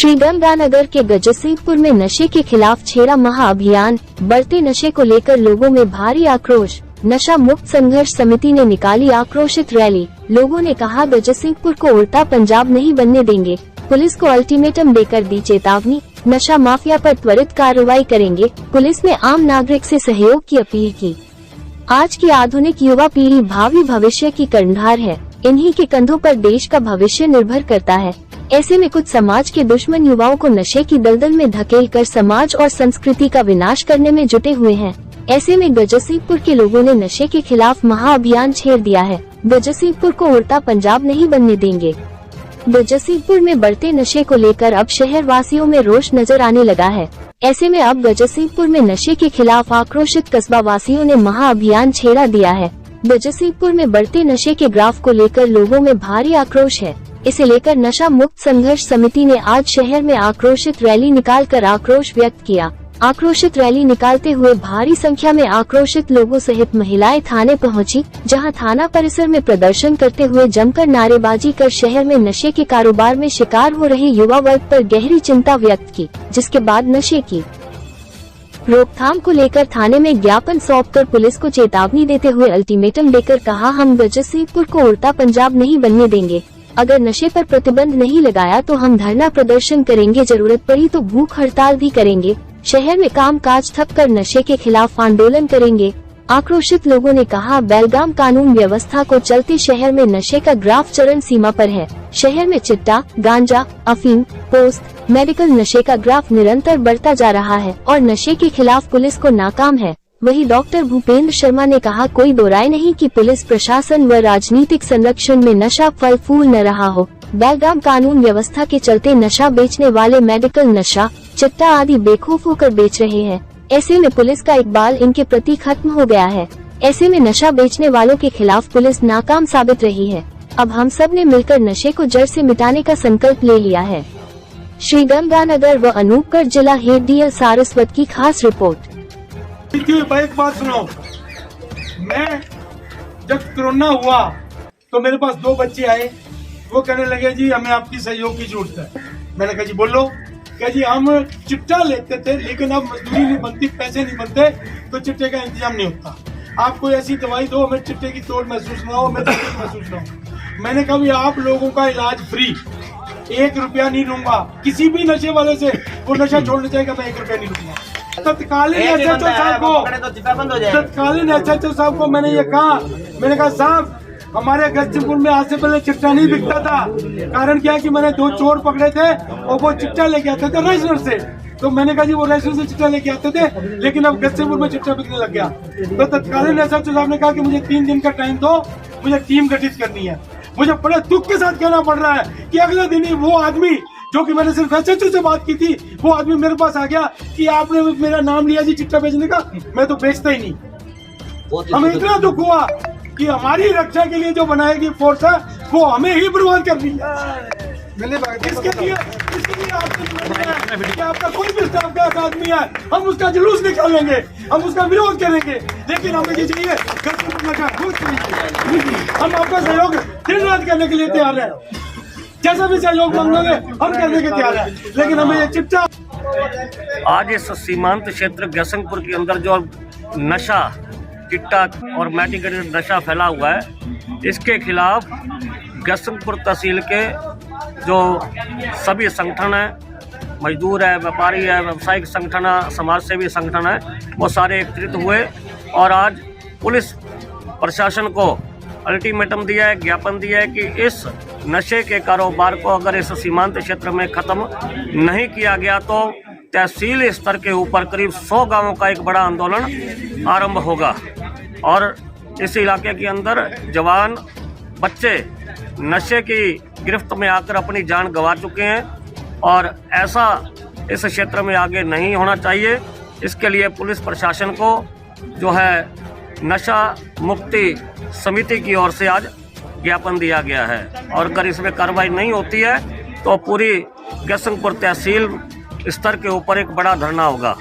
श्रीगंगानगर के गजसिंहपुर में नशे के खिलाफ छेड़ा महाअभियान। बढ़ते नशे को लेकर लोगों में भारी आक्रोश। नशा मुक्त संघर्ष समिति ने निकाली आक्रोशित रैली। लोगों ने कहा, गजसिंहपुर को उड़ता पंजाब नहीं बनने देंगे। पुलिस को अल्टीमेटम देकर दी चेतावनी। नशा माफिया पर त्वरित कार्रवाई करेंगे। पुलिस ने आम नागरिक से सहयोग की अपील की। आज की आधुनिक युवा पीढ़ी भावी भविष्य की कर्णधार है। इन्हीं के कंधों पर देश का भविष्य निर्भर करता है। ऐसे में कुछ समाज के दुश्मन युवाओं को नशे की दलदल में धकेलकर समाज और संस्कृति का विनाश करने में जुटे हुए हैं। ऐसे में गजसिंहपुर के लोगों ने नशे के खिलाफ महाअभियान छेड़ दिया है। गजसिंहपुर को उड़ता पंजाब नहीं बनने देंगे। गजसिंहपुर में बढ़ते नशे को लेकर अब शहर वासियों में रोष नजर आने लगा है। ऐसे में अब गजसिंहपुर में नशे के खिलाफ आक्रोशित कस्बा वासियों ने महाअभियान छेड़ा दिया है। गजसिंहपुर में बढ़ते नशे के ग्राफ को लेकर लोगों में भारी आक्रोश है। इसे लेकर नशा मुक्त संघर्ष समिति ने आज शहर में आक्रोशित रैली निकालकर आक्रोश व्यक्त किया। आक्रोशित रैली निकालते हुए भारी संख्या में आक्रोशित लोगों सहित महिलाएं थाने पहुंची, जहां थाना परिसर में प्रदर्शन करते हुए जमकर नारेबाजी कर शहर में नशे के कारोबार में शिकार हो रहे युवा वर्ग पर गहरी चिंता व्यक्त की। जिसके बाद नशे की रोकथाम को लेकर थाने में ज्ञापन सौंपकर पुलिस को चेतावनी देते हुए अल्टीमेटम देकर कहा, हम गजसिंहपुर को उड़ता पंजाब नहीं बनने देंगे। अगर नशे पर प्रतिबंध नहीं लगाया तो हम धरना प्रदर्शन करेंगे, जरूरत पड़ी तो भूख हड़ताल भी करेंगे। शहर में काम काज ठप कर नशे के खिलाफ आंदोलन करेंगे। आक्रोशित लोगों ने कहा, बेलगाम कानून व्यवस्था को चलते शहर में नशे का ग्राफ चरम सीमा पर है। शहर में चिट्टा, गांजा, अफीम, पोस्ट मेडिकल नशे का ग्राफ निरंतर बढ़ता जा रहा है और नशे के खिलाफ पुलिस को नाकाम है। वहीं डॉक्टर भूपेंद्र शर्मा ने कहा, कोई दो राय नहीं कि पुलिस प्रशासन व राजनीतिक संरक्षण में नशा फल फूल न रहा हो। बेलगाम कानून व्यवस्था के चलते नशा बेचने वाले मेडिकल नशा, चिट्टा आदि बेखौफ होकर बेच रहे हैं। ऐसे में पुलिस का इकबाल इनके प्रति खत्म हो गया है। ऐसे में नशा बेचने वालों के खिलाफ पुलिस नाकाम साबित रही है। अब हम सब ने मिलकर नशे को जड़ से मिटाने का संकल्प ले लिया है। श्रीगंगानगर व अनूपगढ़ जिला हेड DL सारस्वत की खास रिपोर्ट। एक बात सुनो, मैं जब कोरोना हुआ तो मेरे पास 2 बच्चे आए। वो कहने लगे, जी हमें आपकी सहयोग की जरूरत है। मैंने कहा, जी बोलो। कहा, जी हम चिट्टा लेते थे लेकिन अब मजदूरी नहीं बनती, पैसे नहीं बनते तो चिट्टे का इंतजाम नहीं होता। आप कोई ऐसी दवाई दो, हमें चिट्टे की तोड़ महसूस ना हो, मैं तकलीफ महसूस ना हो। मैंने कहा, भी आप लोगों का इलाज फ्री, 1 रुपया नहीं लूंगा किसी भी नशे वाले से। वो नशा छोड़ना चाहेगा, मैं 1 रुपया नहीं लूंगा। तत्कालीन SHO साहब को मैंने ये कहा, मैंने कहा, साहब हमारे गजसिंहपुर में आज से पहले चिट्टा नहीं बिकता था। कारण क्या है कि मैंने 2 चोर पकड़े थे और वो चिट्टा लेके आते थे रेशनर से। तो मैंने कहा, जी वो रेशनर से चिट्टा लेके आते थे, लेकिन अब गजसिंहपुर में चिट्टा बिकने लग गया। तो तत्कालीन SHO साहब ने कहा कि मुझे 3 दिन का टाइम दो, मुझे टीम गठित करनी है। मुझे बड़े दुख के साथ कहना पड़ रहा है कि अगले दिन ही वो आदमी जो कि मैंने सिर्फ SHO से बात की थी, वो आदमी मेरे पास आ गया कि आपने मेरा नाम लिया जी चिट्टा बेचने का, मैं तो बेचता ही नहीं। हमें इतना दुख हुआ कि हमारी रक्षा के लिए जो बनाएगी फोर्स है वो हमें ही बर्बाद कर दी। इसके लिए आपका कोई भी स्टाफ का आदमी है, हम उसका जुलूस निकालेंगे, हम उसका विरोध करेंगे, लेकिन हमें ये चाहिए हम आपका सहयोग दिन रात करने के लिए तैयार है। जैसा भी सहयोग मांगोगे हम करने के तैयार है, लेकिन हमें ये चिट्टा। आज इस सीमांत क्षेत्र गजसिंहपुर के अंदर जो नशा, चिट्टा और मेडिकल नशा फैला हुआ है, इसके खिलाफ गजसिंहपुर तहसील के जो सभी संगठन है, मजदूर है, व्यापारी है, व्यावसायिक संगठन है, समाज सेवी संगठन है, वो सारे एकत्रित हुए और आज पुलिस प्रशासन को अल्टीमेटम दिया है, ज्ञापन दिया है कि इस नशे के कारोबार को अगर इस सीमांत क्षेत्र में खत्म नहीं किया गया तो तहसील स्तर के ऊपर करीब 100 गांवों का एक बड़ा आंदोलन आरंभ होगा। और इस इलाके के अंदर जवान बच्चे नशे की गिरफ्त में आकर अपनी जान गंवा चुके हैं और ऐसा इस क्षेत्र में आगे नहीं होना चाहिए। इसके लिए पुलिस प्रशासन को जो है नशा मुक्ति समिति की ओर से आज ज्ञापन दिया गया है और अगर इसमें कार्रवाई नहीं होती है तो पूरी गजसिंहपुर तहसील स्तर के ऊपर एक बड़ा धरना होगा।